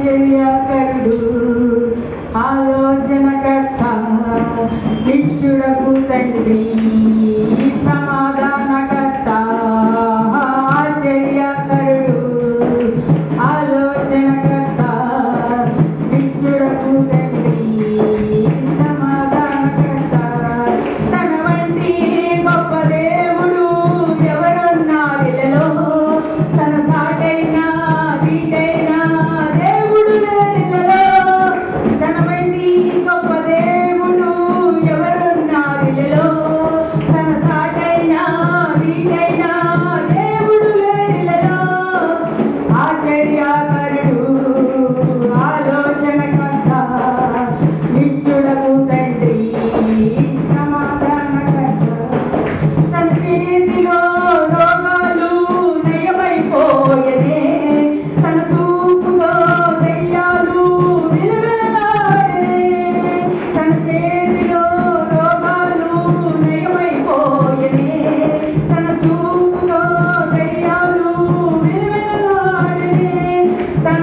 ఆశ్చర్యకరుడు ఆలోచనకర్త నిత్యుడగు తండ్రి సమాధానకర్త ఆశ్చర్యకరుడు ఆలోచనకర్త నిత్యుడగు తండ్రి సమాధానకర్త తన వంటి గొప్ప దేవుడు ఎవరున్నారిలో తన సాటైనా వీటైనా దేవుడు లేనిలలో తన వంటి గొప్ప దేవుడు ఎవరున్నారిలో తన సాటైనా వీటైనా దేవుడు లేనిలలో ఆశ్చర్యకరుడు ఆలోచనకర్త నిత్యుడగు తండ్రి సమాధానకర్త తన చేతిలో రోగాలు నయమైపోయనే తన చూపుతో దెయ్యాలు విలువెల్లాడనే తన చేతిలో రోగాలు నయమైపోయనే తన చూపుతో దెయ్యాలు విలువెల్లాడనే తన